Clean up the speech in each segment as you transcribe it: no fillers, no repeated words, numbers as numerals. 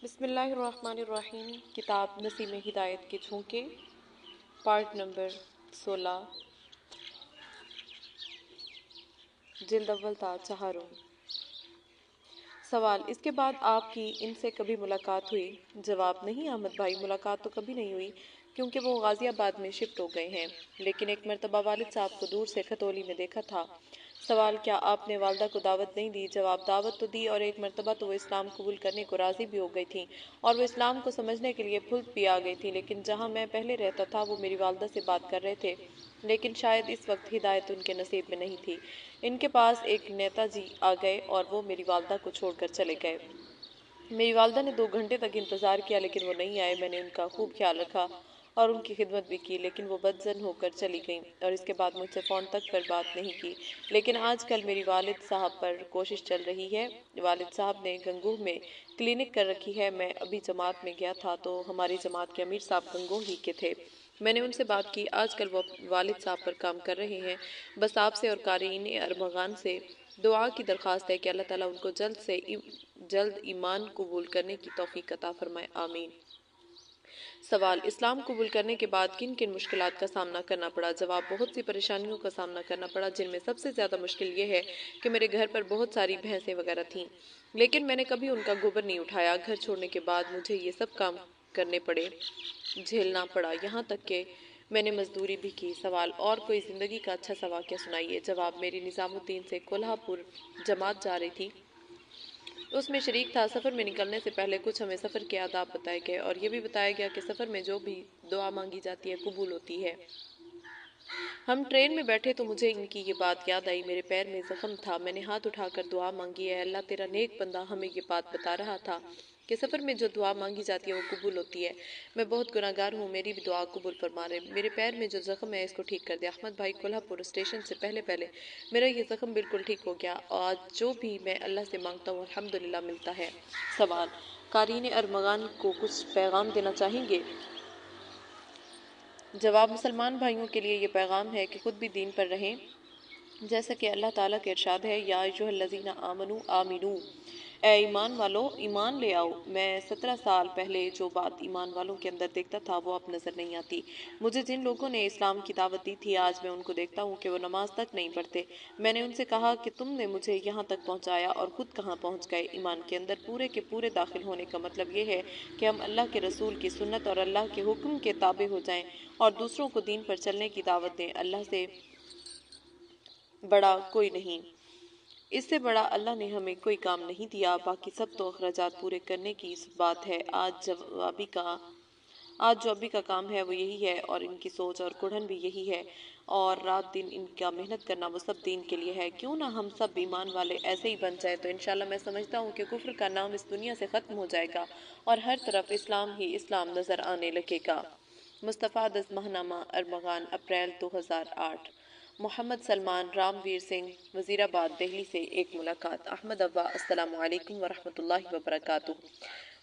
بسم اللہ الرحمن الرحیم۔ کتاب نسیم ہدایت کے جھونکے، پارٹ نمبر 16، جلد اول تا چہارم۔ سوال: اس کے بعد آپ کی ان سے کبھی ملاقات ہوئی؟ جواب: نہیں احمد بھائی، ملاقات تو کبھی نہیں ہوئی کیونکہ وہ غازی آباد میں شفٹ ہو گئے ہیں، لیکن ایک مرتبہ والد صاحب کو دور سے کھتولی میں دیکھا تھا۔ سوال: کیا آپ نے والدہ کو دعوت نہیں دی؟ جواب: دعوت تو دی، اور ایک مرتبہ تو وہ اسلام قبول کرنے کو راضی بھی ہو گئی تھیں اور وہ اسلام کو سمجھنے کے لیے پھل بھی آ گئی تھیں، لیکن جہاں میں پہلے رہتا تھا وہ میری والدہ سے بات کر رہے تھے، لیکن شاید اس وقت ہدایت ان کے نصیب میں نہیں تھی۔ ان کے پاس ایک نیتا جی آ گئے اور وہ میری والدہ کو چھوڑ کر چلے گئے۔ میری والدہ نے 2 گھنٹے تک انتظار کیا لیکن وہ نہیں آئے۔ میں نے ان کا خوب خیال رکھا اور ان کی خدمت بھی کی، لیکن وہ بدظن ہو کر چلی گئیں اور اس کے بعد مجھ سے فون تک پر بات نہیں کی۔ لیکن آج کل میری والد صاحب پر کوشش چل رہی ہے۔ والد صاحب نے گنگوہ میں کلینک کر رکھی ہے۔ میں ابھی جماعت میں گیا تھا تو ہماری جماعت کے امیر صاحب گنگوہ ہی کے تھے۔ میں نے ان سے بات کی۔ آج کل وہ والد صاحب پر کام کر رہے ہیں۔ بس آپ سے اور قارئین ارمغان سے دعا کی درخواست ہے کہ اللہ تعالیٰ ان کو جلد سے جلد ایمان قبول کرنے کی توفیق عطا فرمائے، آمین۔ سوال: اسلام قبول کرنے کے بعد کن کن مشکلات کا سامنا کرنا پڑا؟ جواب: بہت سی پریشانیوں کا سامنا کرنا پڑا، جن میں سب سے زیادہ مشکل یہ ہے کہ میرے گھر پر بہت ساری بھینسیں وغیرہ تھیں، لیکن میں نے کبھی ان کا گوبر نہیں اٹھایا۔ گھر چھوڑنے کے بعد مجھے یہ سب کام کرنے پڑے، جھیلنا پڑا، یہاں تک کہ میں نے مزدوری بھی کی۔ سوال: اور کوئی زندگی کا اچھا سا واقعہ سنائیے۔ جواب: میری نظام الدین سے کولہا پور جماعت جا رہی تھی، اس میں شریک تھا۔ سفر میں نکلنے سے پہلے کچھ ہمیں سفر کے آداب بتائے گئے اور یہ بھی بتایا گیا کہ سفر میں جو بھی دعا مانگی جاتی ہے قبول ہوتی ہے۔ ہم ٹرین میں بیٹھے تو مجھے ان کی یہ بات یاد آئی۔ میرے پیر میں زخم تھا، میں نے ہاتھ اٹھا کر دعا مانگی، اے اللہ تیرا نیک بندہ ہمیں یہ بات بتا رہا تھا کہ سفر میں جو دعا مانگی جاتی ہے وہ قبول ہوتی ہے۔ میں بہت گناہگار ہوں، میری بھی دعا قبول فرما رہے۔ میرے پیر میں جو زخم ہے اس کو ٹھیک کر دے۔ احمد بھائی، کولہا پور اسٹیشن سے پہلے میرا یہ زخم بالکل ٹھیک ہو گیا۔ آج جو بھی میں اللہ سے مانگتا ہوں الحمدللہ ملتا ہے۔ سوال: قارئین ارمغان کو کچھ پیغام دینا چاہیں گے؟ جواب: مسلمان بھائیوں کے لیے یہ پیغام ہے کہ خود بھی دین پر رہیں، جیسا کہ اللہ تعالیٰ کے ارشاد ہے، یا ایھا الذین آمنوا آمنوا، اے ایمان والو ایمان لے آؤ۔ میں 17 سال پہلے جو بات ایمان والوں کے اندر دیکھتا تھا وہ اب نظر نہیں آتی۔ مجھے جن لوگوں نے اسلام کی دعوت دی تھی آج میں ان کو دیکھتا ہوں کہ وہ نماز تک نہیں پڑھتے۔ میں نے ان سے کہا کہ تم نے مجھے یہاں تک پہنچایا اور خود کہاں پہنچ گئے؟ ایمان کے اندر پورے کے پورے داخل ہونے کا مطلب یہ ہے کہ ہم اللہ کے رسول کی سنت اور اللہ کے حکم کے تابع ہو جائیں اور دوسروں کو دین پر چلنے کی دعوت دیں۔ اللہ سے بڑا کوئی نہیں، اس سے بڑا اللہ نے ہمیں کوئی کام نہیں دیا، باقی سب تو اخراجات پورے کرنے کی بات ہے۔ آج جو ابھی کا کام ہے وہ یہی ہے اور ان کی سوچ اور کڑھن بھی یہی ہے، اور رات دن ان کا محنت کرنا وہ سب دین کے لیے ہے۔ کیوں نہ ہم سب ایمان والے ایسے ہی بن جائے تو انشاءاللہ میں سمجھتا ہوں کہ کفر کا نام اس دنیا سے ختم ہو جائے گا اور ہر طرف اسلام ہی اسلام نظر آنے لگے گا۔ مستفاد از ماہنامہ ارمغان، اپریل 2008۔ محمد سلمان رام ویر سنگھ، وزیر آباد، دہلی سے ایک ملاقات۔ احمد ابا: السلام علیکم ورحمۃ اللہ وبرکاتہ۔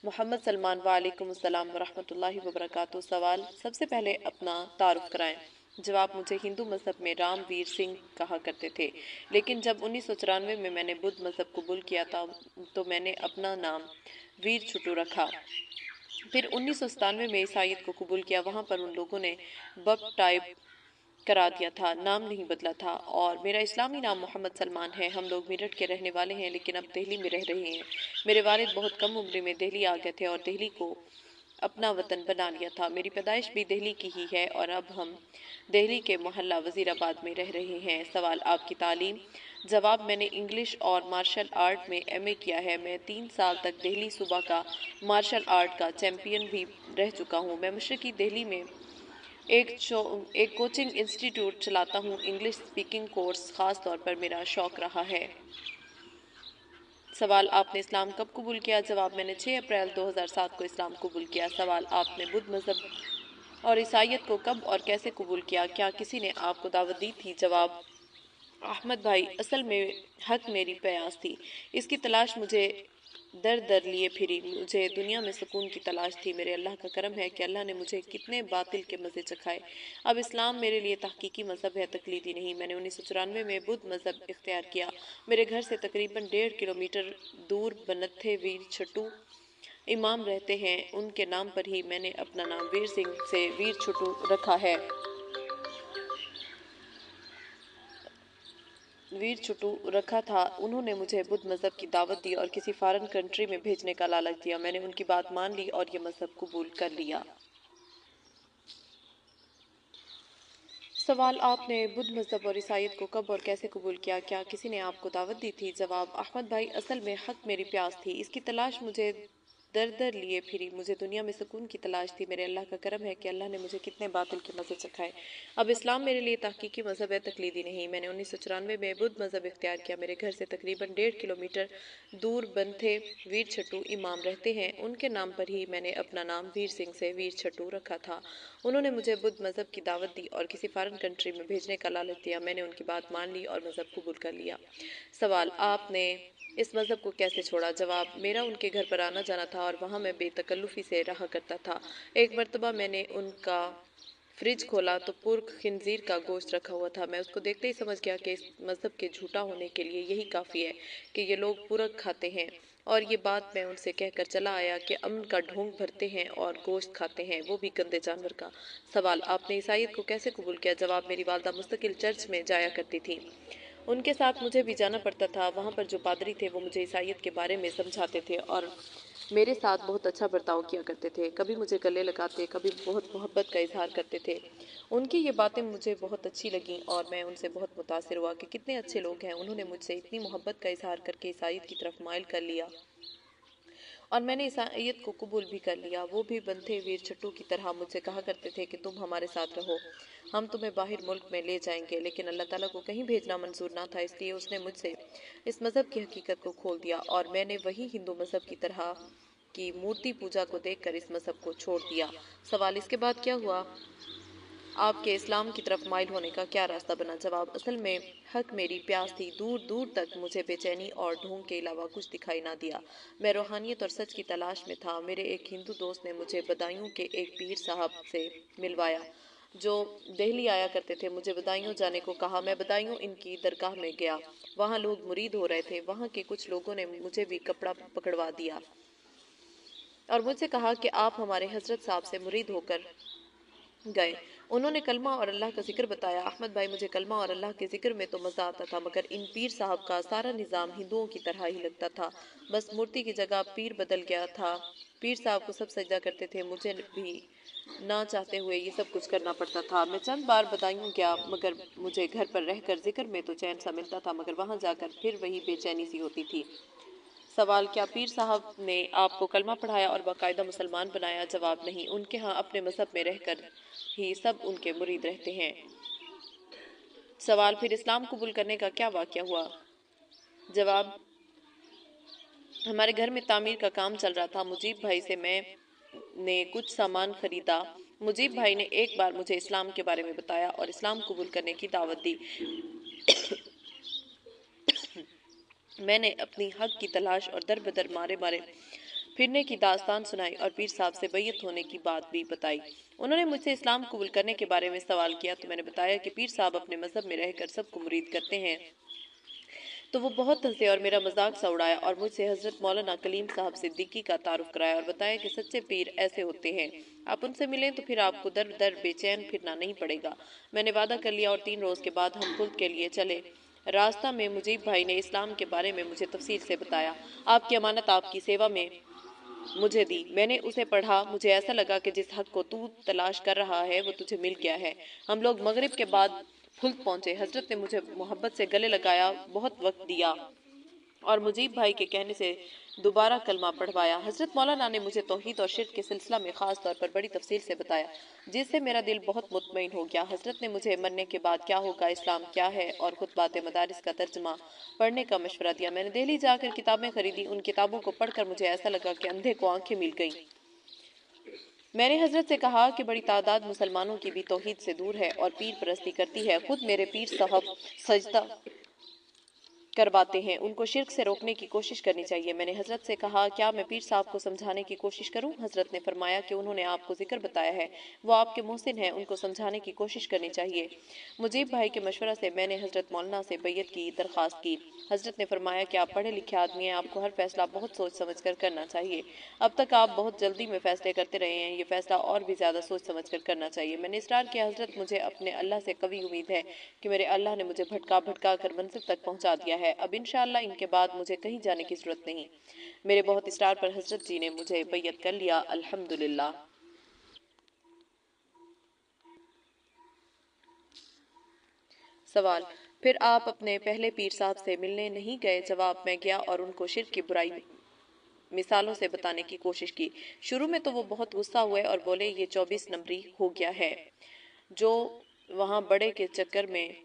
محمد سلمان: وعلیکم السلام ورحمۃ اللہ وبرکاتہ۔ سوال: سب سے پہلے اپنا تعارف کرائیں۔ جواب: مجھے ہندو مذہب میں رام ویر سنگھ کہا کرتے تھے، لیکن جب 1994 میں نے بدھ مذہب قبول کیا تھا تو میں نے اپنا نام ویر چھٹو رکھا۔ پھر 1997 میں عیسائیت کو قبول کیا، وہاں پر ان لوگوں نے بپٹائب کرا دیا تھا، نام نہیں بدلا تھا، اور میرا اسلامی نام محمد سلمان ہے۔ ہم لوگ میرٹھ کے رہنے والے ہیں لیکن اب دہلی میں رہ رہے ہیں۔ میرے والد بہت کم عمر میں دہلی آ گئے تھے اور دہلی کو اپنا وطن بنا لیا تھا۔ میری پیدائش بھی دہلی کی ہی ہے اور اب ہم دہلی کے محلہ وزیر آباد میں رہ رہے ہیں۔ سوال: آپ کی تعلیم؟ جواب: میں نے انگلش اور مارشل آرٹ میں ایم اے کیا ہے۔ میں 3 سال تک دہلی صوبہ کا مارشل آرٹ کا چیمپئن بھی رہ چکا ہوں۔ میں مشرقی دہلی میں ایک کوچنگ انسٹیٹیوٹ چلاتا ہوں۔ انگلش سپیکنگ کورس خاص طور پر میرا شوق رہا ہے۔ سوال: آپ نے اسلام کب قبول کیا؟ جواب: میں نے 6 اپریل 2007 کو اسلام قبول کیا۔ سوال: آپ نے بدھ مذہب اور عیسائیت کو کب اور کیسے قبول کیا؟ کیا کسی نے آپ کو دعوت دی تھی؟ جواب: احمد بھائی، اصل میں حق میری پیاس تھی، اس کی تلاش مجھے در در لیے پھری۔ مجھے دنیا میں سکون کی تلاش تھی۔ میرے اللہ کا کرم ہے کہ اللہ نے مجھے کتنے باطل کے مزے چکھائے۔ اب اسلام میرے لیے تحقیقی مذہب ہے، تقلیدی نہیں۔ میں نے 1994 میں بدھ مذہب اختیار کیا۔ میرے گھر سے تقریباً 1.5 کلومیٹر دور بنتھے ویر چھٹو امام رہتے ہیں، ان کے نام پر ہی میں نے اپنا نام ویر سنگھ سے ویر چھٹو رکھا ہے۔ تھا۔ انہوں نے مجھے بدھ مذہب کی دعوت دی اور کسی فارن کنٹری میں بھیجنے کا لالچ دیا۔ میں نے ان کی بات مان لی اور یہ مذہب قبول کر لیا۔ سوال: آپ نے بدھ مذہب اور عیسائیت کو کب اور کیسے قبول کیا؟ کیا کسی نے آپ کو دعوت دی تھی؟ جواب: احمد بھائی، اصل میں حق میری پیاس تھی، اس کی تلاش مجھے در در لیے پھری۔ مجھے دنیا میں سکون کی تلاش تھی۔ میرے اللہ کا کرم ہے کہ اللہ نے مجھے کتنے باطل کے مزے چکھائے۔ اب اسلام میرے لیے تحقیقی مذہب ہے، تقلیدی نہیں۔ میں نے 1994 میں بدھ مذہب اختیار کیا۔ میرے گھر سے تقریباً 1.5 کلومیٹر دور بنتھے ویر چھٹو امام رہتے ہیں، ان کے نام پر ہی میں نے اپنا نام ویر سنگھ سے ویر چھٹو رکھا تھا۔ انہوں نے مجھے بدھ مذہب کی دعوت دی اور کسی فارن کنٹری میں بھیجنے کا لالچ دیا۔ میں نے ان کی بات مان لی اور مذہب قبول کر لیا۔ سوال: آپ نے اس مذہب کو کیسے چھوڑا؟ جواب: میرا ان کے گھر پر آنا جانا تھا اور وہاں میں بے تکلفی سے رہا کرتا تھا۔ ایک مرتبہ میں نے ان کا فریج کھولا تو پورک خنزیر کا گوشت رکھا ہوا تھا۔ میں اس کو دیکھتے ہی سمجھ گیا کہ اس مذہب کے جھوٹا ہونے کے لیے یہی کافی ہے کہ یہ لوگ پورک کھاتے ہیں، اور یہ بات میں ان سے کہہ کر چلا آیا کہ امن کا ڈھونگ بھرتے ہیں اور گوشت کھاتے ہیں، وہ بھی گندے جانور کا۔ سوال: آپ نے عیسائیت کو کیسے قبول کیا؟ جواب: میری والدہ مستقل چرچ میں جایا کرتی تھی، ان کے ساتھ مجھے بھی جانا پڑتا تھا۔ وہاں پر جو پادری تھے وہ مجھے عیسائیت کے بارے میں سمجھاتے تھے اور میرے ساتھ بہت اچھا برتاؤ کیا کرتے تھے، کبھی مجھے گلے لگاتے، کبھی بہت محبت کا اظہار کرتے تھے۔ ان کی یہ باتیں مجھے بہت اچھی لگیں اور میں ان سے بہت متاثر ہوا کہ کتنے اچھے لوگ ہیں، انہوں نے مجھ سے اتنی محبت کا اظہار کر کے عیسائیت کی طرف مائل کر لیا اور میں نے عیسائیت کو قبول بھی کر لیا۔ وہ بھی بنتھے ویر چھٹو کی طرح مجھ سے کہا کرتے تھے کہ تم ہمارے ساتھ رہو، ہم تمہیں باہر ملک میں لے جائیں گے، لیکن اللہ تعالیٰ کو کہیں بھیجنا منظور نہ تھا، اس لیے اس نے مجھ سے اس مذہب کی حقیقت کو کھول دیا اور میں نے وہی ہندو مذہب کی طرح کی مورتی پوجا کو دیکھ کر اس مذہب کو چھوڑ دیا۔ سوال: اس کے بعد کیا ہوا؟ آپ کے اسلام کی طرف مائل ہونے کا کیا راستہ بنا؟ جواب: اصل میں حق میری پیاس تھی، دور دور تک مجھے بے چینی اور ڈھونگ کے علاوہ کچھ دکھائی نہ دیا۔ میں روحانیت اور سچ کی تلاش میں تھا۔ میرے ایک ہندو دوست نے مجھے بدایوں کے ایک پیر صاحب سے ملوایا جو دہلی آیا کرتے تھے۔ مجھے بدایوں جانے کو کہا۔ میں بدایوں ان کی درگاہ میں گیا، وہاں لوگ مرید ہو رہے تھے۔ وہاں کے کچھ لوگوں نے مجھے بھی کپڑا پکڑوا دیا اور مجھ سے کہا کہ آپ ہمارے حضرت صاحب سے مرید ہو کر گئے۔ انہوں نے کلمہ اور اللہ کا ذکر بتایا۔ احمد بھائی، مجھے کلمہ اور اللہ کے ذکر میں تو مزہ آتا تھا، مگر ان پیر صاحب کا سارا نظام ہندوؤں کی طرح ہی لگتا تھا، بس مورتی کی جگہ پیر بدل گیا تھا۔ پیر صاحب کو سب سجدہ کرتے تھے، مجھے بھی نہ چاہتے ہوئے یہ سب کچھ کرنا پڑتا تھا۔ میں چند بار بدایوں گیا، مگر مجھے گھر پر رہ کر ذکر میں تو چین سا ملتا تھا، مگر وہاں جا کر پھر وہی بے چینی سی ہوتی تھی۔ سوال: کیا پیر صاحب نے آپ کو کلمہ پڑھایا اور باقاعدہ مسلمان بنایا؟ جواب: نہیں، ان کے ہاں اپنے مذہب میں رہ کر ہی سب ان کے مرید رہتے ہیں۔ سوال: پھر اسلام قبول کرنے کا کیا واقعہ ہوا؟ جواب: ہمارے گھر میں تعمیر کا کام چل رہا تھا، مجیب بھائی سے میں نے کچھ سامان خریدا۔ مجیب بھائی نے ایک بار مجھے اسلام کے بارے میں بتایا اور اسلام قبول کرنے کی دعوت دی۔ میں نے اپنی حق کی تلاش اور در بدر مارے پھرنے کی داستان سنائی اور پیر صاحب سے بیعت ہونے کی بات بھی بتائی۔ انہوں نے مجھ سے اسلام قبول کرنے کے بارے میں سوال کیا تو میں نے بتایا کہ پیر صاحب اپنے مذہب میں رہ کر سب کو مرید کرتے ہیں، تو وہ بہت ہنسے اور میرا مذاق سا اڑایا اور مجھ سے حضرت مولانا کلیم صاحب صدیقی کا تعارف کرایا اور بتایا کہ سچے پیر ایسے ہوتے ہیں، آپ ان سے ملیں تو پھر آپ کو در در بے چین پھرنا نہیں پڑے گا۔ میں نے وعدہ کر لیا اور 3 روز کے بعد ہم خلد کے لیے چلے۔ راستہ میں مجیب بھائی نے اسلام کے بارے میں مجھے تفصیل سے بتایا۔ آپ کی امانت آپ کی سیوا میں مجھے دی، میں نے اسے پڑھا، مجھے ایسا لگا کہ جس حق کو تو تلاش کر رہا ہے وہ تجھے مل گیا ہے۔ ہم لوگ مغرب کے بعد پھلت پہنچے۔ حضرت نے مجھے محبت سے گلے لگایا، بہت وقت دیا اور مجیب بھائی کے کہنے سے دوبارہ کلمہ پڑھوایا۔ حضرت مولانا نے مجھے توحید اور شرک کے سلسلہ میں خاص طور پر بڑی تفصیل سے بتایا، جس سے میرا دل بہت مطمئن ہو گیا۔ حضرت نے مجھے مرنے کے بعد کیا ہوگا، اسلام کیا ہے اور خطبات مدارس کا ترجمہ پڑھنے کا مشورہ دیا۔ میں نے دہلی جا کر کتابیں خریدی، ان کتابوں کو پڑھ کر مجھے ایسا لگا کہ اندھے کو آنکھیں مل گئیں۔ میں نے حضرت سے کہا کہ بڑی تعداد مسلمانوں کی بھی توحید سے دور ہے اور پیر پرستی کرتی ہے، خود میرے پیر صاحب سجدہ करवाते हैं, उनको शिर्क से रोकने की कोशिश करनी चाहिए। मैंने हजरत से कहा, क्या मैं पीर साहब को समझाने की कोशिश करूं? हजरत ने फरमाया कि उन्होंने आपको जिक्र बताया है, वो आपके मोहसिन हैं, उनको समझाने की कोशिश करनी चाहिए। मुजीब भाई के मशवरा से मैंने हजरत मौलाना से बैयत की दरख्वास्त की। हजरत ने फरमाया कि आप पढ़े लिखे आदमी हैं, आपको हर फैसला बहुत सोच समझ कर करना चाहिए। अब तक आप बहुत जल्दी में फैसले करते रहे हैं, ये फैसला और भी ज्यादा सोच समझ कर करना चाहिए। मैंने इसरार किया, हजरत मुझे अपने अल्लाह से कवी उम्मीद है कि मेरे अल्लाह ने मुझे भटका भटका कर मंजिल तक पहुंचा दिया है। अब इंशाअल्लाह इनके बाद मुझे कहीं जाने की जरूरत नहीं। मेरे बहुत इसरार पर हजरत जी ने मुझे बैयत कर लिया। अल्हम्दुलिल्लाह। सवाल, फिर आप अपने पहले पीर साहब से मिलने नहीं गए? जवाब, मैं गया और उनको शिर्क की बुराई मिसालों से बताने की कोशिश की। शुरू में तो वो बहुत गुस्सा हुए और बोले, ये 24 नंबरी हो गया है, जो वहाँ बड़े के चक्कर में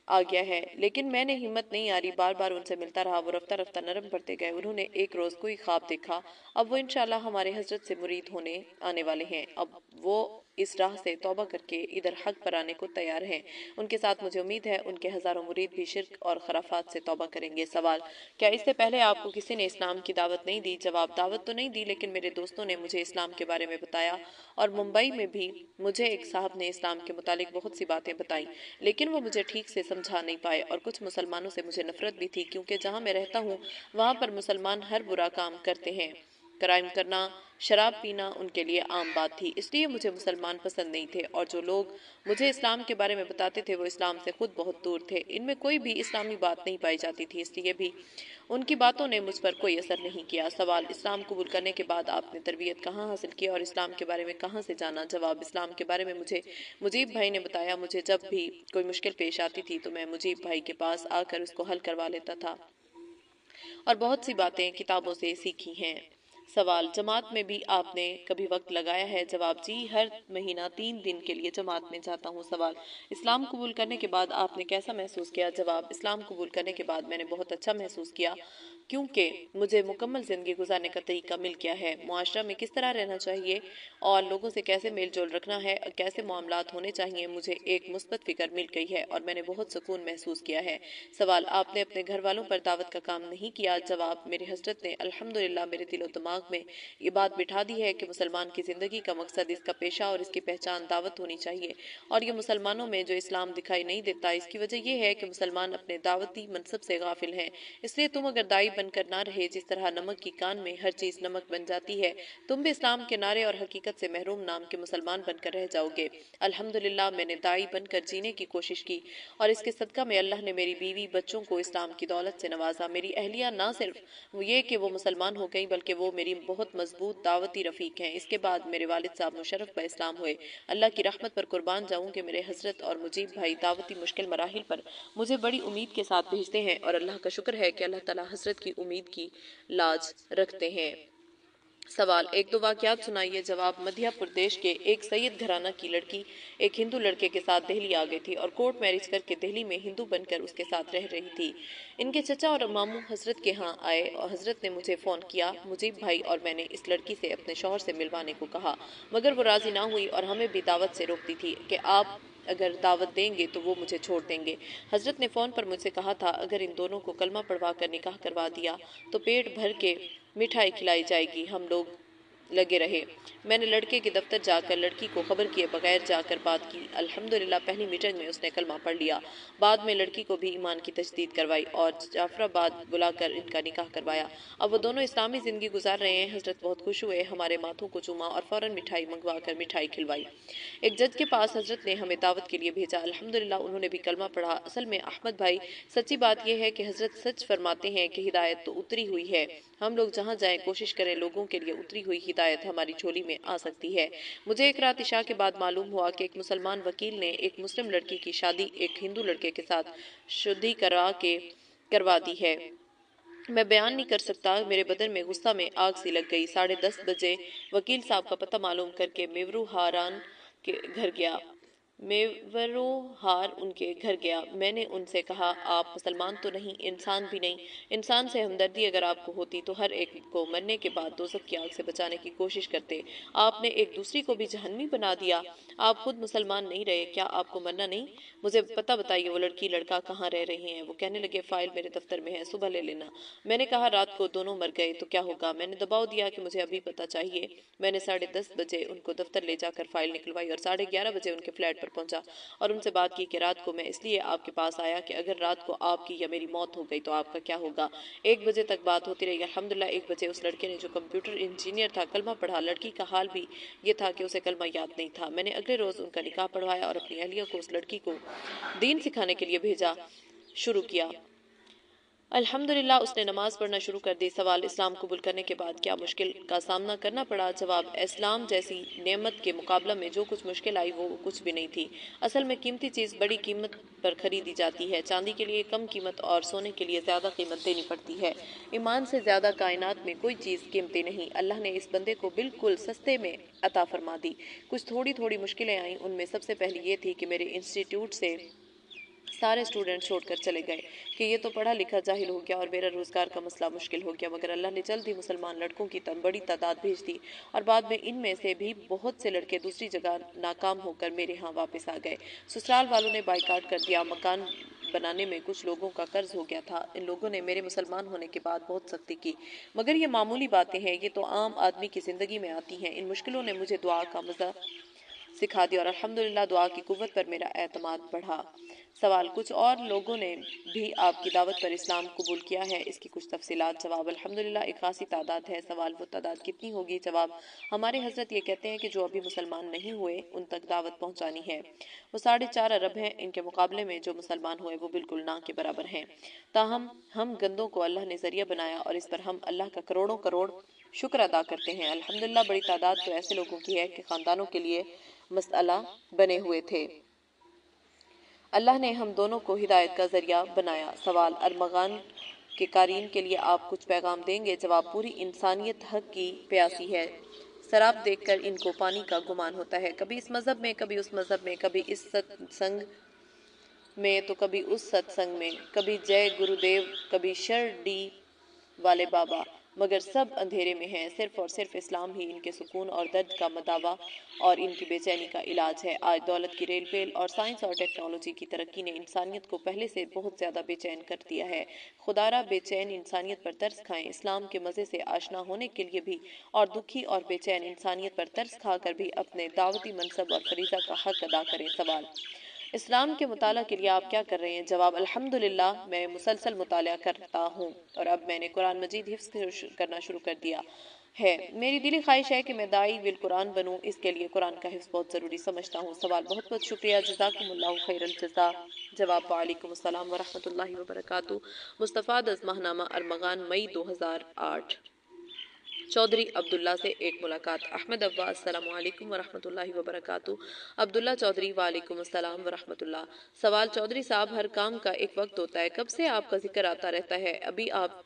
आ गया है। लेकिन मैंने हिम्मत नहीं हारी, बार बार उनसे मिलता रहा। वो रफ्ता रफ्ता नरम पड़ते गए। उन्होंने एक रोज कोई ख्वाब देखा। अब वो इंशाल्लाह हमारे हजरत से मुरीद होने आने वाले हैं। अब वो इस राह से तौबा करके इधर हक पर आने को तैयार हैं। उनके साथ मुझे उम्मीद है उनके हजारों मुरीद भी शिर्क और खराफात से तौबा करेंगे। सवाल, क्या इससे पहले आपको किसी ने इस्लाम की दावत नहीं दी? जवाब, दावत तो नहीं दी, लेकिन मेरे दोस्तों ने मुझे इस्लाम के बारे में बताया और मुंबई में भी मुझे एक साहब ने इस्लाम के मुतालिक बहुत सी बातें बताई, लेकिन वो मुझे ठीक से समझा नहीं पाए। और कुछ मुसलमानों से मुझे नफरत भी थी, क्योंकि जहाँ मैं रहता हूँ वहाँ पर मुसलमान हर बुरा काम करते हैं। क्राइम करना, शराब पीना उनके लिए आम बात थी, इसलिए मुझे मुसलमान पसंद नहीं थे। और जो लोग मुझे इस्लाम के बारे में बताते थे वो इस्लाम से खुद बहुत दूर थे। इनमें कोई भी इस्लामी बात नहीं पाई जाती थी, इसलिए भी उनकी बातों ने मुझ पर कोई असर नहीं किया। सवाल, इस्लाम कबूल करने के बाद आपने तरबियत कहाँ हासिल की और इस्लाम के बारे में कहाँ से जाना? जवाब, इस्लाम के बारे में मुझे मुजीब भाई ने बताया। मुझे जब भी कोई मुश्किल पेश आती थी तो मैं मुजीब भाई के पास आकर उसको हल करवा लेता था और बहुत सी बातें किताबों से सीखी हैं। सवाल, जमात में भी आपने कभी वक्त लगाया है? जवाब, जी, हर महीना 3 दिन के लिए जमात में जाता हूँ। सवाल, इस्लाम कबूल करने के बाद आपने कैसा महसूस किया? जवाब, इस्लाम कबूल करने के बाद मैंने बहुत अच्छा महसूस किया, क्योंकि मुझे मुकम्मल ज़िंदगी गुजारने का तरीका मिल गया है। मुआशरा में किस तरह रहना चाहिए और लोगों से कैसे मेल जोल रखना है और कैसे मामलात होने चाहिए, मुझे एक मुस्बत फिक्र मिल गई है और मैंने बहुत सुकून महसूस किया है। सवाल, आपने अपने घर वालों पर दावत का काम नहीं किया? जवाब, मेरे हजरत ने अल्हम्दुलिल्लाह मेरे दिलो दिमाग में ये बात बिठा दी है कि मुसलमान की ज़िंदगी का मकसद, इसका पेशा और इसकी पहचान दावत होनी चाहिए। और ये मुसलमानों में जो इस्लाम दिखाई नहीं देता, इसकी वजह यह है कि मुसलमान अपने दावती मनसब से गाफिल हैं। इसलिए तुम अगर दाई बनकर ना रहे, जिस तरह नमक की कान में हर चीज़ नमक बन जाती है, तुम भी इस्लाम के नारे और हकीकत से महरूम नाम के मुसलमान बनकर रह जाओगे। अल्हम्दुलिल्लाह मैंने दाई बनकर जीने की कोशिश की और इसके सदका में अल्लाह ने मेरी बीवी बच्चों को इस्लाम की दौलत से नवाजा। मेरी अहलिया ना सिर्फ वो ये कि वो मुसलमान हो गई, बल्कि वो मेरी बहुत मजबूत दावती रफ़ीक हैं। इसके बाद मेरे वालिद साहब मुशर्रफ ब इस्लाम हुए। अल्लाह की रहमत पर कुर्बान जाऊं कि मेरे हजरत और मुजीब भाई दावती मुश्किल मराहिल पर मुझे बड़ी उम्मीद के साथ भेजते हैं और अल्लाह का शुक्र है कि अल्लाह ताला हजरत की उम्मीद की लाज रखते हैं। सवाल, एक दो वाकयात सुनाइए। जवाब, मध्य प्रदेश के एक सैयद घराना की लड़की एक हिंदू लड़के के साथ दिल्ली आ गई थी और कोर्ट मैरिज करके दिल्ली में हिंदू बनकर उसके साथ रह रही थी। इनके चचा और मामू हजरत के यहाँ आए और हजरत ने मुझे फ़ोन किया। मुजीब भाई और मैंने इस लड़की से अपने शौहर से मिलवाने को कहा, मगर वो राज़ी ना हुई और हमें भी दावत से रोकती थी कि आप अगर दावत देंगे तो वो मुझे छोड़ देंगे। हजरत ने फ़ोन पर मुझसे कहा था, अगर इन दोनों को कलमा पढ़वा कर निकाह करवा दिया तो पेट भर के मिठाई खिलाई जाएगी। हम लोग लगे रहे। मैंने लड़के के दफ्तर जाकर लड़की को खबर किए बगैर जाकर बात की। अल्हम्दुलिल्लाह पहली मीटिंग में उसने कलमा पढ़ लिया। बाद में लड़की को भी ईमान की तजदीद करवाई और जाफराबाद बुलाकर इनका निकाह करवाया। अब वो दोनों इस्लामी ज़िंदगी गुजार रहे हैं। हजरत बहुत खुश हुए, हमारे माथों को चूमा और फ़ौरन मिठाई मंगवा कर मिठाई खिलवाई। एक जज के पास हजरत ने हमें दावत के लिए भेजा। अल्हम्दुलिल्लाह उन्होंने भी कलमा पढ़ा। असल में अहमद भाई, सच्ची बात यह है कि हजरत सच फरमाते हैं कि हिदायत तो उतरी हुई है। हम लोग जहाँ जाएं कोशिश करें, लोगों के लिए उतरी हुई हिदायत हमारी झोली में आ सकती है। मुझे एक रात इशा के बाद मालूम हुआ कि एक मुसलमान वकील ने एक मुस्लिम लड़की की शादी एक हिंदू लड़के के साथ शुद्धि करवा दी है। मैं बयान नहीं कर सकता, मेरे बदन में गुस्सा में आग सी लग गई। 10:30 बजे वकील साहब का पता मालूम करके मेवरू हारान के घर गया। मेवरोहार उनके घर गया। मैंने उनसे कहा, आप मुसलमान तो नहीं, इंसान भी नहीं। इंसान से हमदर्दी अगर आपको होती तो हर एक को मरने के बाद दोज़ख की आग से बचाने की कोशिश करते। आपने एक दूसरी को भी जहन्नमी बना दिया। आप खुद मुसलमान नहीं रहे, क्या आपको मरना नहीं? मुझे पता बताइए, वो लड़की लड़का कहाँ रह रहे हैं? वो कहने लगे, फाइल मेरे दफ्तर में है, सुबह ले लेना। मैंने कहा, रात को दोनों मर गए तो क्या होगा? मैंने दबाव दिया कि मुझे अभी पता चाहिए। मैंने 10:30 बजे उनको दफ्तर ले जाकर फाइल निकलवाई और 11:30 बजे उनके फ्लैट पर पहुंचा और उनसे बात की कि रात को मैं इसलिए आपके पास आया कि अगर रात को आपकी या मेरी मौत हो गई तो आपका क्या होगा। 1 बजे तक बात होती रही। अल्हम्दुलिल्लाह 1 बजे उस लड़के ने, जो कंप्यूटर इंजीनियर था, कलमा पढ़ा। लड़की का हाल भी ये था कि उसे कलमा याद नहीं था। मैंने अगले रोज उनका निकाह पढ़वाया और अपनी अहलिया को उस लड़की को दीन सिखाने के लिए भेजा शुरू किया। अल्हम्दुलिल्लाह उसने नमाज पढ़ना शुरू कर दी। सवाल, इस्लाम कबूल करने के बाद क्या मुश्किल का सामना करना पड़ा? जवाब, इस्लाम जैसी नेमत के मुकाबला में जो कुछ मुश्किल आई वो कुछ भी नहीं थी। असल में कीमती चीज़ बड़ी कीमत पर खरीदी जाती है। चांदी के लिए कम कीमत और सोने के लिए ज़्यादा कीमत देनी पड़ती है। ईमान से ज़्यादा कायनात में कोई चीज़ कीमती नहीं। अल्लाह ने इस बंदे को बिल्कुल सस्ते में अता फरमा दी। कुछ थोड़ी थोड़ी मुश्किलें आईं। उनमें सबसे पहली ये थी कि मेरे इंस्टीट्यूट से सारे स्टूडेंट छोड़कर चले गए कि ये तो पढ़ा लिखा जाहिल हो गया और मेरा रोज़गार का मसला मुश्किल हो गया। मगर अल्लाह ने जल्द ही मुसलमान लड़कों की बड़ी तादाद भेज दी और बाद में इनमें से भी बहुत से लड़के दूसरी जगह नाकाम होकर मेरे यहाँ वापस आ गए। ससुराल वालों ने बाइकाट कर दिया। मकान बनाने में कुछ लोगों का कर्ज हो गया था। इन लोगों ने मेरे मुसलमान होने के बाद बहुत सख्ती की, मगर ये मामूली बातें हैं, ये तो आम आदमी की ज़िंदगी में आती हैं। इन मुश्किलों ने मुझे दुआ का मज़ा सिखा दिया और अल्हम्दुलिल्लाह दुआ की कुव्वत पर मेरा एतमाद बढ़ा। सवाल, कुछ और लोगों ने भी आपकी दावत पर इस्लाम कबूल किया है, इसकी कुछ तफसीलात? जवाब, अल्हम्दुलिल्लाह एक खासी तादाद है। सवाल, वो तादाद कितनी होगी? जवाब, हमारे हजरत ये कहते हैं कि जो अभी मुसलमान नहीं हुए उन तक दावत पहुंचानी है। वो 4.5 अरब हैं। इनके मुकाबले में जो मुसलमान हुए वो बिल्कुल ना के बराबर हैं। ताहम हम गंदों को अल्लाह ने जरिया बनाया और इस पर हम अल्लाह का करोड़ों करोड़ शुक्र अदा करते हैं। अल्हम्दुलिल्लाह बड़ी तादाद तो ऐसे लोगों की है कि खानदानों के लिए मसला बने हुए थे। अल्लाह ने हम दोनों को हिदायत का जरिया बनाया। सवाल, अरमगान के कारीन के लिए आप कुछ पैगाम देंगे? जवाब, पूरी इंसानियत हक की प्यासी है। शराब देखकर इनको पानी का गुमान होता है। कभी इस मजहब में, कभी उस मजहब में, कभी इस सत्संग में तो कभी उस सत्संग में, कभी जय गुरुदेव, कभी शरडी वाले बाबा, मगर सब अंधेरे में हैं। सिर्फ और सिर्फ इस्लाम ही इनके सुकून और दर्द का मदावा और इनकी बेचैनी का इलाज है। आज दौलत की रेल पेल और साइंस और टेक्नोलॉजी की तरक्की ने इंसानियत को पहले से बहुत ज़्यादा बेचैन कर दिया है। खुदारा बेचैन इंसानियत पर तरस खाएं। इस्लाम के मज़े से आशना होने के लिए भी और दुखी और बेचैन इंसानियत पर तरस खाकर भी अपने दावती मनसब और फरीज़ा का हक अदा करें। सवाल, इस्लाम के मुताला के लिए आप क्या कर रहे हैं? जवाब, अल्हम्दुलिल्लाह मैं मुसलसल मुताला करता हूँ और अब मैंने कुरान मजीद हिफ्ज़ करना शुरू कर दिया है। मेरी दिली ख्वाहिश है कि मैं दाई बिल कुरान बनूं। इसके लिए कुरान का हिफ्ज़ बहुत ज़रूरी समझता हूँ। सवाल, बहुत बहुत शुक्रिया, जज़ाकुमुल्लाहु खैरल जज़ा। जवाब, वालेकुम अस्सलाम व रहमतुल्लाहि व बरकातुहू। मुस्तफ़ा दज़माहनामा अरमगान, मई 2008। चौधरी अब्दुल्ला से एक मुलाकात। अहमद अब्बा, अस्सलामु अलैकुम व रहमतुल्लाहि व बरकातुहू। अब्दुल्ला चौधरी, वालेकुम अस्सलाम व रहमतुल्लाह। सवाल, चौधरी साहब, हर काम का एक वक्त होता है, कब से आपका जिक्र आता रहता है? अभी आप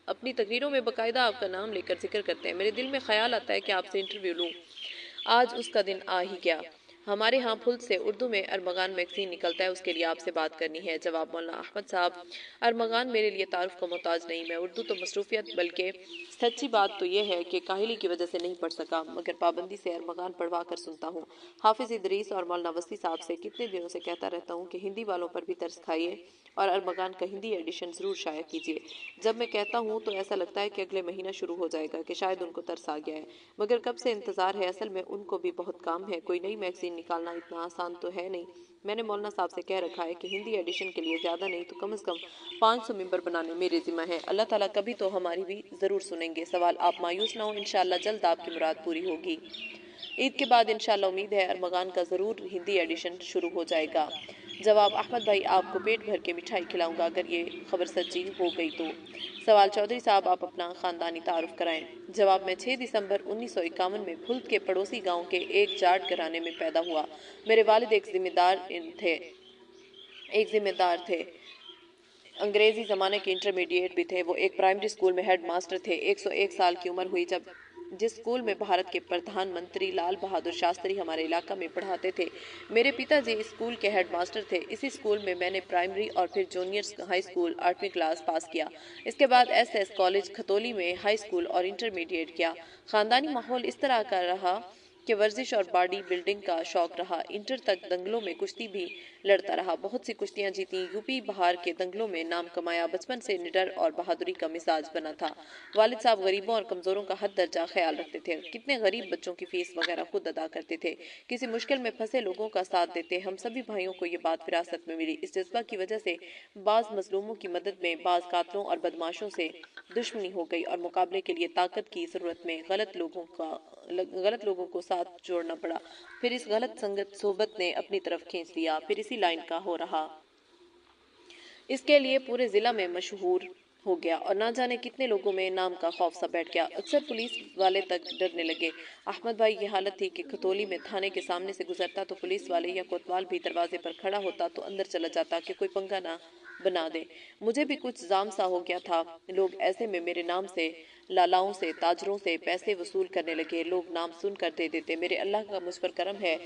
अपनी तकरीरों में बाकायदा आपका नाम लेकर जिक्र करते हैं। मेरे दिल में ख्याल आता है कि आपसे इंटरव्यू लूं। आज उसका दिन आ ही गया। हमारे यहाँ फुल से उर्दू में अरमगान मैगजीन निकलता है, उसके लिए आपसे बात करनी है। जवाब, मौलाना अहमद साहब, अरमगान मेरे लिए तारुफ को मोहताज नहीं। मैं उर्दू तो मसरूफियत, बल्कि सच्ची बात तो यह है कि काहिली की वजह से नहीं पढ़ सका, मगर पाबंदी से अरमगान पढ़वा कर सुनता हूँ। हाफिज इदरीस और मौलाना वसी साहब से कितने दिनों से कहता रहता हूँ कि हिंदी वालों पर भी तरस खाइए और अरमगान का हिंदी एडिशन ज़रूर शाया कीजिए। जब मैं कहता हूँ तो ऐसा लगता है कि अगले महीना शुरू हो जाएगा, कि शायद उनको तरस आ गया है, मगर कब से इंतज़ार है। असल में उनको भी बहुत काम है, कोई नई मैगजीन निकालना इतना आसान तो है नहीं। मैंने मौलाना साहब से कह रखा है कि हिंदी एडिशन के लिए ज़्यादा नहीं तो कम से कम 500 मेंबर बनाने मेरे ज़िम्मा है। अल्लाह ताला कभी तो हमारी भी ज़रूर सुनेंगे। सवाल, आप मायूस ना हो, इंशाअल्लाह जल्द आपकी मुराद पूरी होगी। ईद के बाद इंशाअल्लाह उम्मीद है अरमगान का ज़रूर हिंदी एडिशन शुरू हो जाएगा। जवाब, अहमद भाई आपको पेट भर के मिठाई खिलाऊंगा अगर ये खबर सच्ची हो गई तो। सवाल, चौधरी साहब आप अपना ख़ानदानी तारुफ कराएं। जवाब, मैं 6 दिसंबर 1951 में फुल्द के पड़ोसी गांव के एक जाट घराने में पैदा हुआ। मेरे वालिद एक जिम्मेदार थे, अंग्रेजी ज़माने के इंटरमीडिएट भी थे। वो एक प्राइमरी स्कूल में हेड मास्टर थे। 101 साल की उम्र हुई जब जिस स्कूल में भारत के प्रधानमंत्री लाल बहादुर शास्त्री हमारे इलाका में पढ़ाते थे। मेरे पिताजी इस स्कूल के हेड मास्टर थे। इसी स्कूल में मैंने प्राइमरी और फिर जूनियर हाई स्कूल 8वीं क्लास पास किया। इसके बाद एसएस कॉलेज खतौली में हाई स्कूल और इंटरमीडिएट किया। खानदानी माहौल इस तरह का रहा कि वर्जिश और बॉडी बिल्डिंग का शौक रहा। इंटर तक दंगलों में कुश्ती भी लड़ता रहा। बहुत सी कुश्तियां जीती। यूपी बिहार के दंगलों में नाम कमाया। बचपन से निडर और बहादुरी का मिजाज बना था। वालिद साहब गरीबों और कमजोरों का हद दर्जा ख्याल रखते थे। कितने गरीब बच्चों की फीस वगैरह खुद अदा करते थे। किसी मुश्किल में फंसे लोगों का साथ देते। हम सभी भाइयों को ये बात विरासत में मिली। इस जज्बा की वजह से बाज मजलूमों की मदद में, बाज कातलों और बदमाशों से दुश्मनी हो गई और मुकाबले के लिए ताकत की जरूरत में गलत लोगों को साथ जोड़ना पड़ा। फिर इस गलत संगत सोबत ने अपनी तरफ खींच लिया। फिर इसी लाइन का हो रहा। इसके लिए पूरे जिला में मशहूर हो गया और ना जाने कितने लोगों में नाम का खौफ सा बैठ गया। अक्सर पुलिस वाले तक डरने लगे। अहमद भाई की हालत थी कि खतौली में थाने के सामने से गुजरता तो पुलिस वाले या कोतवाल भी दरवाजे पर खड़ा होता तो अंदर चला जाता कि कोई पंगा ना बना दे। मुझे भी कुछ जाम सा हो गया था। लोग ऐसे में मेरे नाम से लालाओं से, ताजरों से पैसे वसूल करने लगे। लोग नाम सुन कर दे देते। मेरे अल्लाह का मुझ पर करम है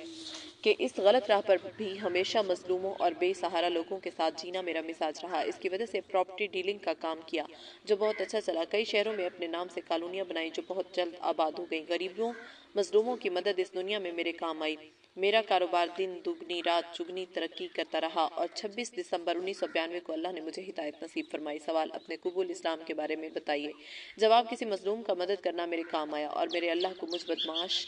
कि इस गलत राह पर भी हमेशा मजलूमों और बेसहारा लोगों के साथ जीना मेरा मिजाज रहा। इसकी वजह से प्रॉपर्टी डीलिंग का काम किया जो बहुत अच्छा चला। कई शहरों में अपने नाम से कॉलोनियां बनाई जो बहुत जल्द आबाद हो गई। गरीबों मजलूमों की मदद इस दुनिया में मेरे काम आई। मेरा कारोबार दिन दुगनी रात चुगनी तरक्की करता रहा और 26 दिसंबर 1992 को अल्लाह ने मुझे हिदायत नसीब फरमाई। सवाल अपने कबूल इस्लाम के बारे में बताइए। जवाब किसी मजलूम का मदद करना मेरे काम आया और मेरे अल्लाह को मुझ बदमाश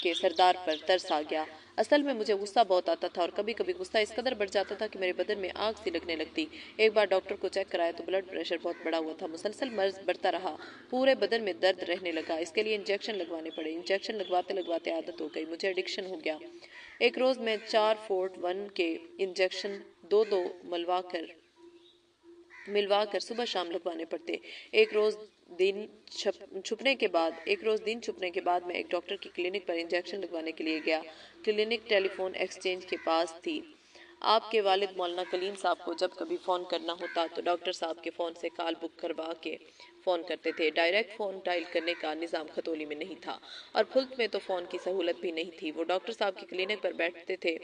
के सरदार पर तरस आ गया। असल में मुझे गुस्सा बहुत आता था और कभी कभी गुस्सा इस कदर बढ़ जाता था कि मेरे बदन में आग सी लगने लगती। एक बार डॉक्टर को चेक कराया तो ब्लड प्रेशर बहुत बढ़ा हुआ था। मुसलसल मर्ज बढ़ता रहा। पूरे बदन में दर्द रहने लगा। इसके लिए इंजेक्शन लगवाने पड़े। इंजेक्शन लगवाते लगवाते आदत हो गई। मुझे एडिक्शन हो गया। एक रोज में 4-4-1 के इंजेक्शन दो मिलवा कर सुबह शाम लगवाने पड़ते। एक रोज दिन छुपने के बाद मैं एक डॉक्टर की क्लिनिक पर इंजेक्शन लगवाने के लिए गया। क्लिनिक टेलीफोन एक्सचेंज के पास थी। आपके वालिद मौलाना कलीम साहब को जब कभी फ़ोन करना होता तो डॉक्टर साहब के फ़ोन से कॉल बुक करवा के फ़ोन करते थे। डायरेक्ट फ़ोन डायल करने का निज़ाम खतौली में नहीं था और फुल्क में तो फ़ोन की सहूलत भी नहीं थी। वो डॉक्टर साहब की क्लिनिक पर बैठते थे।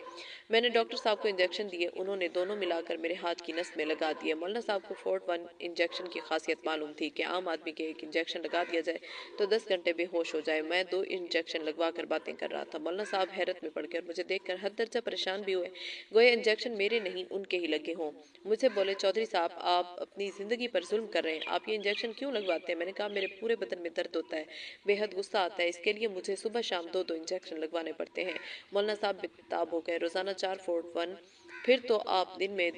मैंने डॉक्टर साहब को इंजेक्शन दिए। उन्होंने दोनों मिलाकर मेरे हाथ की नस में लगा दिए। मौलाना साहब को 4-1 इंजेक्शन की खासियत मालूम थी कि आम आदमी के एक इंजेक्शन लगा दिया जाए तो 10 घंटे बेहोश हो जाए। मैं 2 इंजेक्शन लगवा कर बातें कर रहा था। मौलाना साहब हैरत में पड़ गए और मुझे देखकर हद दर्जा परेशान भी हुए। गोया इंजेक्शन मेरे नहीं उनके ही लगे हों। मुझसे बोले, चौधरी साहब आप अपनी जिंदगी पर जुल्म कर रहे हैं। आप ये इंजेक्शन क्यों लगवाते हैं? मैंने कहा मेरे पूरे बदन में दर्द होता है, बेहद गुस्सा आता है, इसके लिए मुझे सुबह शाम 2-2 इंजेक्शन लगवाने पड़ते हैं। मौलाना साहब बेताब हो गए। रोजाना 4-4-1 फिर तो आप दिन में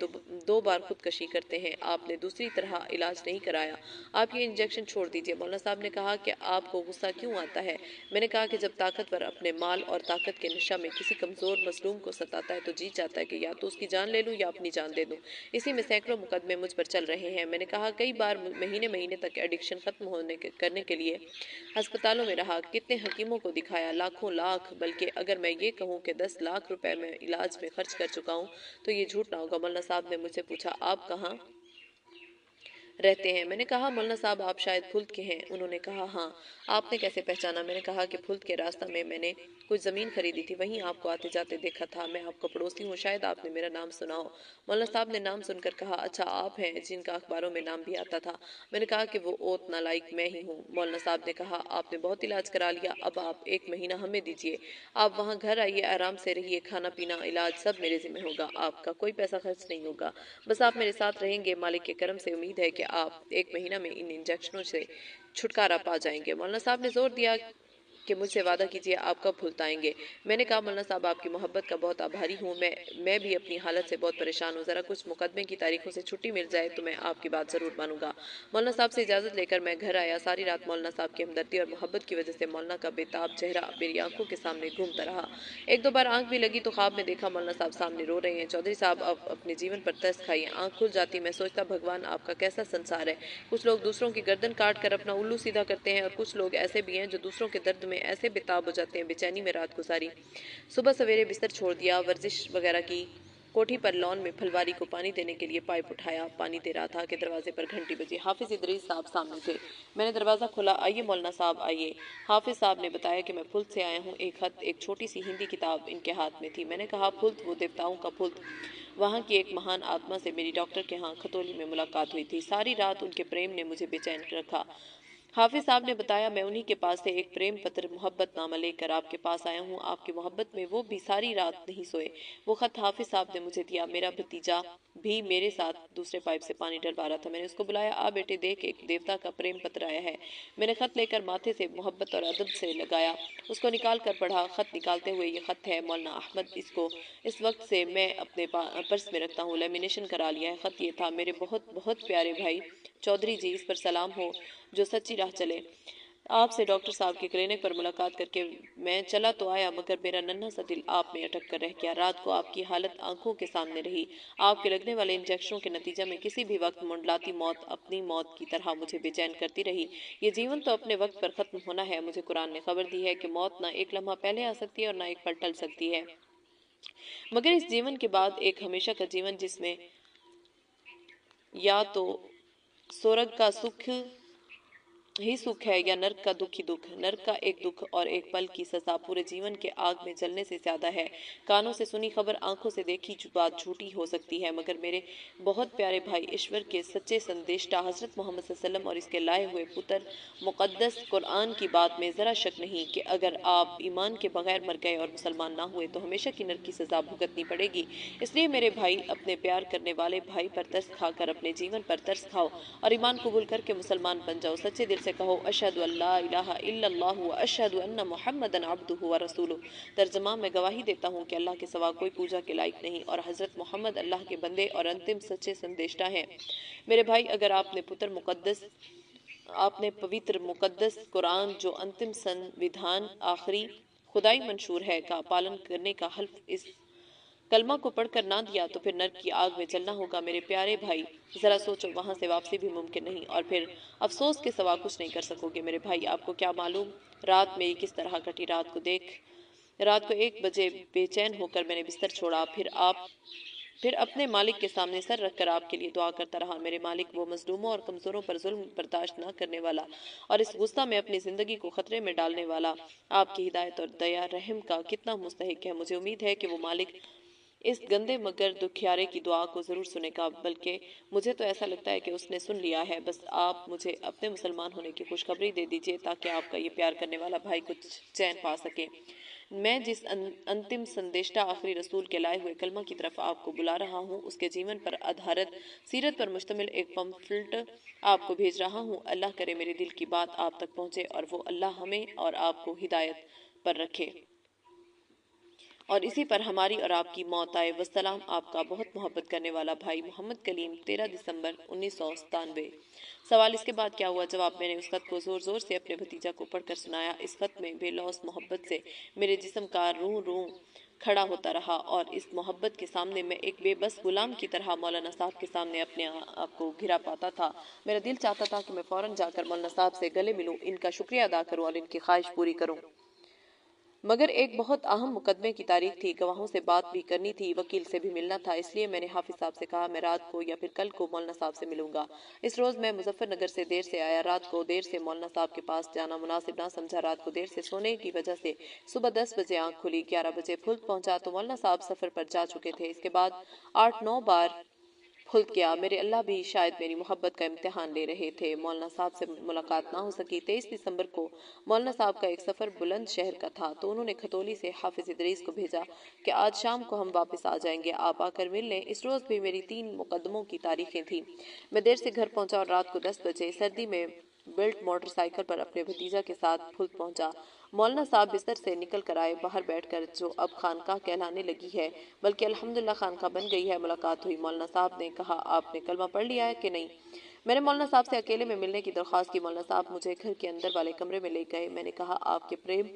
दो बार खुदकशी करते हैं। आपने दूसरी तरह इलाज नहीं कराया। आप ये इंजेक्शन छोड़ दीजिए। मौलाना साहब ने कहा कि आपको गुस्सा क्यों आता है? मैंने कहा कि जब ताकतवर अपने माल और ताकत के नशा में किसी कमजोर मजलूम को सताता है तो जी चाहता है कि या तो उसकी जान ले लूं या अपनी जान दे दूं। इसी में सैकड़ों मुकदमे मुझ पर चल रहे हैं। मैंने कहा कई बार महीने महीने तक एडिक्शन खत्म करने के लिए अस्पतालों में रहा। कितने हकीमों को दिखाया, लाखों लाख, बल्कि अगर मैं ये कहूँ कि 10 लाख रुपए मैं इलाज में खर्च कर चुका हूँ तो ये झूठ ना होगा। मौलाना साहब ने मुझसे पूछा, आप कहाँ रहते हैं? मैंने कहा मौलाना साहब आप शायद फुल्द के हैं। उन्होंने कहा हाँ। आपने कैसे पहचाना? मैंने कहा कि फुल्द के रास्ता में मैंने कुछ ज़मीन खरीदी थी, वहीं आपको आते जाते देखा था। मैं आपका पड़ोसी हूँ, शायद आपने मेरा नाम सुना हो। मौलाना साहब ने नाम सुनकर कहा, अच्छा आप हैं जिनका अखबारों में नाम भी आता था। मैंने कहा कि वो ओत नालायक मैं ही हूँ। मौलाना साहब ने कहा आपने बहुत इलाज करा लिया, अब आप 1 महीना हमें दीजिए। आप वहाँ घर आइए, आराम से रहिए, खाना पीना इलाज सब मेरे जिम्मे होगा, आपका कोई पैसा खर्च नहीं होगा। बस आप मेरे साथ रहेंगे। मालिक के करम से उम्मीद है कि आप 1 महीना में इन इंजेक्शनों से छुटकारा पा जाएंगे। मौलाना साहब ने जोर दिया कि मुझसे वादा कीजिए आप कब भुलताएंगे। मैंने कहा मौलाना साहब आपकी मोहब्बत का बहुत आभारी हूँ। मैं भी अपनी हालत से बहुत परेशान हूँ। ज़रा कुछ मुकदमे की तारीखों से छुट्टी मिल जाए तो मैं आपकी बात ज़रूर मानूंगा। मौलाना साहब से इजाज़त लेकर मैं घर आया। सारी रात मौलाना साहब की हमदर्दी और मोहब्बत की वजह से मौलाना का बेताब चेहरा मेरी आंखों के सामने घूमता रहा। 1-2 बार आंख भी लगी तो ख्वाब में देखा मौलाना साहब सामने रो रहे हैं। चौधरी साहब अब अपने जीवन पर तरस खाइए। आंख खुल जाती, मैं सोचता भगवान आपका कैसा संसार है। कुछ लोग दूसरों की गर्दन काट कर अपना उल्लू सीधा करते हैं और कुछ लोग ऐसे भी हैं जो दूसरों के दर्द में ऐसे बेताब हो जाते हैं। बेचैनी में रात गुजारी, सुबह सवेरे बिस्तर छोड़ दिया, वर्जिश वगैरह की, कोठी पर लॉन में फलवारी को पानी देने के लिए पाइप उठाया, पानी दे रहा था कि दरवाजे पर घंटी बजी। हाफिज इदरीस साहब सामने थे। मैंने दरवाज़ा खोला। आइए मौलाना साहब आइए। हाफिज साहब ने बताया कि मैं फुल्त से आया हूँ। एक खत, एक छोटी सी हिंदी किताब इनके हाथ में थी। मैंने कहा, फुल्त? वो देवताओं का फुल्त। वहाँ की एक महान आत्मा से मेरी डॉक्टर के यहाँ खतौली में मुलाकात हुई थी। सारी रात उनके प्रेम ने मुझे बेचैन रखा। हाफिज साहब ने बताया, मैं उन्हीं के पास से एक प्रेम पत्र मोहब्बत नामा लेकर आपके पास आया हूँ। आपकी मोहब्बत में वो भी सारी रात नहीं सोए। वो खत हाफिज साहब ने मुझे दिया। मेरा भतीजा भी मेरे साथ दूसरे पाइप से पानी डलवा रहा था। मैंने उसको बुलाया, आ बेटे देख, एक देवता का प्रेम पत्र आया है। मैंने खत लेकर माथे से मोहब्बत और अदब से लगाया, उसको निकाल कर पढ़ा। खत निकालते हुए, ये खत है मौलाना अहमद, इसको इस वक्त से मैं अपने पर्स में रखता हूँ, लेमिनेशन करा लिया है। खत ये था, मेरे बहुत बहुत प्यारे भाई चौधरी जी, इस पर सलाम हो जो सच्ची राह चले। आपसे डॉक्टर साहब के क्लिनिक पर मुलाकात करके मैं चला तो आया, मगर मेरा नन्हा सा दिल आप में अटक कर रह गया। रात को आपकी हालत आंखों के सामने रही। आपके लगने वाले इंजेक्शनों के नतीजे में किसी भी वक्त मुंडलाती मौत अपनी मौत की तरह मुझे बेचैन करती रही। ये जीवन तो अपने वक्त पर खत्म होना है। मुझे कुरान ने खबर दी है कि मौत ना एक लम्हा पहले आ सकती है और ना एक पल टल सकती है, मगर इस जीवन के बाद एक हमेशा का जीवन, जिसमें या तो स्वर्ग का सुख ही सुख है या नर्क का दुख ही दुख। नर्क का एक दुख और एक पल की सजा पूरे जीवन के आग में जलने से ज्यादा है। कानों से सुनी खबर, आंखों से देखी बात झूठी हो सकती है, मगर मेरे बहुत प्यारे भाई, ईश्वर के सच्चे संदेष्टा हजरत मोहम्मद सल्लल्लाहु अलैहि वसल्लम और इसके लाए हुए पुत्र मुकद्दस कुरान की बात में जरा शक नहीं कि अगर आप ईमान के बगैर मर गए और मुसलमान ना हुए तो हमेशा की नर्क की सजा भुगतनी पड़ेगी। इसलिए मेरे भाई, अपने प्यार करने वाले भाई पर तरस खाकर अपने जीवन पर तरस खाओ और ईमान कबूल करके मुसलमान बन जाओ। सच्चे दिल से कहो, अशहदु अल्ला इलाहा इल्लल्लाह व अशहदु अन्ना मुहम्मदन अब्दुहु व रसूलुहु। तर्जमा, मैं गवाही देता हूँ कि अल्लाह के सिवा कोई पूजा के लायक नहीं और हजरत मोहम्मद अल्लाह के बंदे और अंतिम सच्चे संदेष्टा हैं। मेरे भाई, अगर आपने पवित्र मुकद्दस कुरान, जो अंतिम संविधान आखिरी खुदाई मंशूर है, का पालन करने का हल्फ इस कलमा को पढ़कर ना दिया तो फिर नर्क की आग में जलना होगा। मेरे प्यारे भाई, जरा सोचो, वहां से वापसी भी मुमकिन नहीं और फिर अफसोस के सिवा कुछ नहीं कर सकोगे। मेरे भाई, आपको क्या मालूम रात मेरी किस तरह कटी। रात को 1 बजे बेचैन होकर मैंने बिस्तर छोड़ा। फिर अपने मालिक के सामने सर रखकर आपके लिए दुआ करता रहा। मेरे मालिक, वो मजलूमों और कमजोरों पर जुल्म बर्दाश्त न करने वाला और इस गुस्सा में अपनी जिंदगी को खतरे में डालने वाला, आपकी हिदायत और दया रहम का कितना मुस्तहिक है। मुझे उम्मीद है कि वो मालिक इस गंदे मगर दुखियारे की दुआ को जरूर सुनेगा, बल्कि मुझे तो ऐसा लगता है कि उसने सुन लिया है। बस आप मुझे अपने मुसलमान होने की खुशखबरी दे दीजिए ताकि आपका ये प्यार करने वाला भाई कुछ चैन पा सके। मैं जिस अंतिम संदेष्टा आखिरी रसूल के लाए हुए कलमा की तरफ आपको बुला रहा हूँ, उसके जीवन पर आधारित सीरत पर मुश्तमिल एक पम्फलेट आपको भेज रहा हूँ। अल्लाह करे मेरे दिल की बात आप तक पहुँचे और वो अल्लाह हमें और आपको हिदायत पर रखे और इसी पर हमारी और आपकी मौत आए। वस्सलाम, आपका बहुत मोहब्बत करने वाला भाई मोहम्मद कलीम। 13 दिसंबर 1997। सवाल, इसके बाद क्या हुआ? जवाब, मैंने उस खत को जोर जोर से अपने भतीजा को पढ़कर सुनाया। इस खत में बेलौस मोहब्बत से मेरे जिस्म का रूं रूं खड़ा होता रहा और इस मोहब्बत के सामने मैं एक बेबस गुलाम की तरह मौलाना साहब के सामने अपने आप को घिरा पाता था। मेरा दिल चाहता था कि मैं फौरन जाकर मौलाना साहब से गले मिलूं, इनका शुक्रिया अदा करूं और इनकी ख्वाहिश पूरी करूं, मगर एक बहुत अहम मुकदमे की तारीख थी, गवाहों से बात भी करनी थी, वकील से भी मिलना था। इसलिए मैंने हाफिज साहब से कहा, मैं रात को या फिर कल को मौलाना साहब से मिलूंगा। इस रोज मैं मुजफ्फरनगर से देर से आया। रात को देर से मौलाना साहब के पास जाना मुनासिब ना समझा। रात को देर से सोने की वजह से सुबह 10 बजे आंख खुली। 11 बजे फुल्त पहुंचा तो मौलाना साहब सफर पर जा चुके थे। इसके बाद 8-9 बार फुल्त किया। मेरे अल्लाह भी शायद मेरी मोहब्बत का इम्तिहान ले रहे थे। मौलाना साहब से मुलाकात ना हो सकी। 23 दिसंबर को मौलाना साहब का एक सफ़र बुलंद शहर का था, तो उन्होंने खतौली से हाफिज इदरीस को भेजा कि आज शाम को हम वापस आ जाएंगे, आप आकर मिल लें। इस रोज़ भी मेरी 3 मुकदमों की तारीखें थीं। मैं देर से घर पहुंचा और रात को 10 बजे सर्दी में बेल्ट मोटरसाइकिल पर अपने भतीजा के साथ फुल्त पहुंचा। मौलाना साहब बिस्तर से निकल कर आए। बाहर बैठकर, जो अब खानकाह कहलाने लगी है, बल्कि अल्हम्दुलिल्लाह खानकाह बन गई है, मुलाकात हुई। मौलाना साहब ने कहा, आपने कलमा पढ़ लिया है कि नहीं? मैंने मौलाना साहब से अकेले में मिलने की दरख्वास्त की। मौलाना साहब मुझे घर के अंदर वाले कमरे में ले गए। मैंने कहा, आपके प्रेम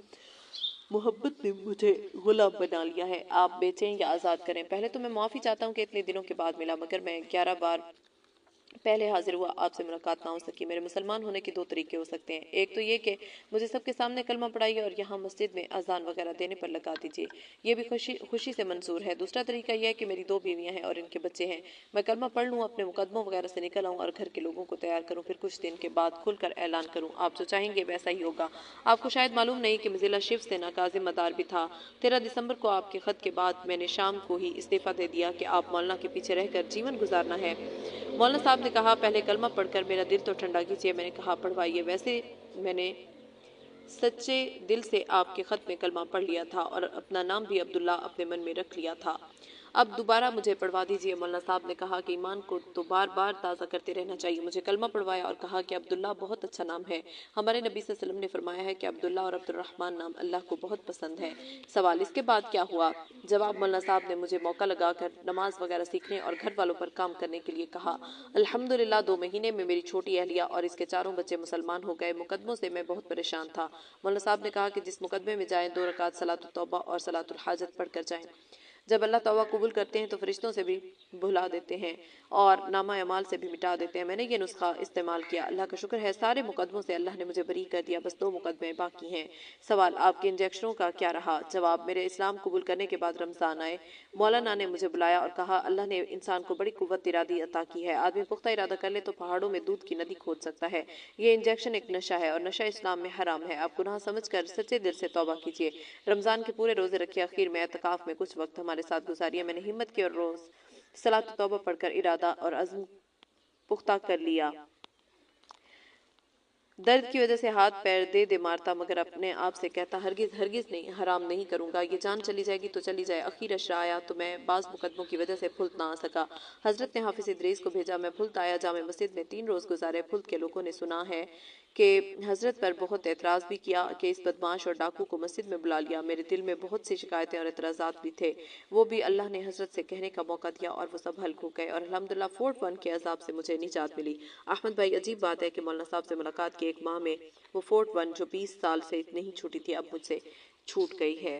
मोहब्बत ने मुझे गुलाम बना लिया है, आप बेचें या आज़ाद करें। पहले तो मैं माफ़ी चाहता हूँ कि इतने दिनों के बाद मिला, मगर मैं 11 बार पहले हाजिर हुआ, आपसे मुलाकात ना हो सकी। मेरे मुसलमान होने के दो तरीके हो सकते हैं, एक तो ये कि मुझे सबके सामने कलमा पढ़ाइए और यहाँ मस्जिद में अजान वगैरह देने पर लगा दीजिए, ये भी खुशी खुशी से मंजूर है। दूसरा तरीका यह है कि मेरी 2 बीवियां हैं और इनके बच्चे हैं, मैं कलमा पढ़ लूँ, अपने मुकदमों वगैरह से निकल आऊँ और घर के लोगों को तैयार करूँ, फिर कुछ दिन के बाद खुलकर ऐलान करूँ। आप जो चाहेंगे वैसा ही होगा। आपको शायद मालूम नहीं कि मैं जिला शिव सेना का जिम्मेदार भी था। 13 दिसंबर को आपके खत के बाद मैंने शाम को ही इस्तीफा दे दिया कि आप मौलाना के पीछे रहकर जीवन गुजारना है। मौलाना साहब ने कहा, पहले कलमा पढ़कर मेरा दिल तो ठंडा कीजिए। मैंने कहा, पढ़वाइए। वैसे मैंने सच्चे दिल से आपके खत में कलमा पढ़ लिया था और अपना नाम भी अब्दुल्ला अपने मन में रख लिया था। अब दोबारा मुझे पढ़वा दीजिए। मौलाना साहब ने कहा कि ईमान को तो बार बार ताज़ा करते रहना चाहिए। मुझे कलमा पढ़वाया और कहा कि अब्दुल्ला बहुत अच्छा नाम है। हमारे नबी सल्लल्लाहु अलैहि वसल्लम ने फरमाया है कि अब्दुल्ला और अब्दुर्रहमान नाम अल्लाह को बहुत पसंद है। सवाल, इसके बाद क्या हुआ? जवाब, मौलाना साहब ने मुझे मौका लगाकर नमाज वगैरह सीखने और घर वालों पर काम करने के लिए कहा। अल्हम्दुलिल्लाह 2 महीने में मेरी छोटी अहलिया और इसके 4 बच्चे मुसलमान हो गए। मुकदमों से मैं बहुत परेशान था। मौलाना साहब ने कहा कि जिस मुकदमे में जाएं 2 रकात सलातुल तौबा और सलातुल हाजत पढ़कर जाएं। जब अल्लाह तौबा कबूल करते हैं तो फरिश्तों से भी भुला देते हैं और नामा अमाल से भी मिटा देते हैं। मैंने ये नुस्खा इस्तेमाल किया, अल्लाह का शुक्र है सारे मुकदमों से अल्लाह ने मुझे बरी कर दिया, बस 2 मुकदमे बाकी हैं। सवाल, आपके इंजेक्शनों का क्या रहा? जवाब, मेरे इस्लाम कबूल करने के बाद रमज़ान आए, मौलाना ने मुझे बुलाया और कहा, अल्लाह ने इंसान को बड़ी कुव्वत इरादी अता की है, आदमी पुख्ता इरादा कर ले तो पहाड़ों में दूध की नदी खोद सकता है। ये इंजेक्शन एक नशा है और नशा इस्लाम में हराम है। आप गुनाह समझकर सच्चे दिल से तौबा कीजिए। रमज़ान के पूरे रोजे रखिए। आखिर में एतकाफ में कुछ वक्त हमारे साथ गुजारिए। मैंने हिम्मत की और रोज सलात तौबा पढ़कर इरादा और अज़्म पुख्ता कर लिया। दर्द की वजह से हाथ पैर दे दे मारता, मगर अपने आप से कहता, हरगिज हरगिज नहीं, हराम नहीं करूंगा। ये जान चली जाएगी तो चली जाए। आखिर अशरा आया तो मैं बाज़ मुकदमों की वजह से फुल्त ना आ सका। हजरत ने हाफिज इदरीस को भेजा। मैं फुल्त आया, जामे मस्जिद में 3 रोज गुजारे। फुल्त के लोगों ने सुना है कि हजरत पर बहुत एतराज़ भी किया कि इस बदमाश और डाकू को मस्जिद में बुला लिया। मेरे दिल में बहुत सी शिकायतें और एतराज़ात भी थे, वो भी अल्लाह ने हजरत से कहने का मौका दिया और वो सब हल हो गए और अल्हम्दुलिल्लाह फोर्ट 1 के अजाब से मुझे निजात मिली। अहमद भाई, अजीब बात है कि मौलाना साहब से मुलाकात के 1 माह में वो फोर्ट 1 जो 20 साल से नहीं छूटी थी अब मुझसे छूट गई है।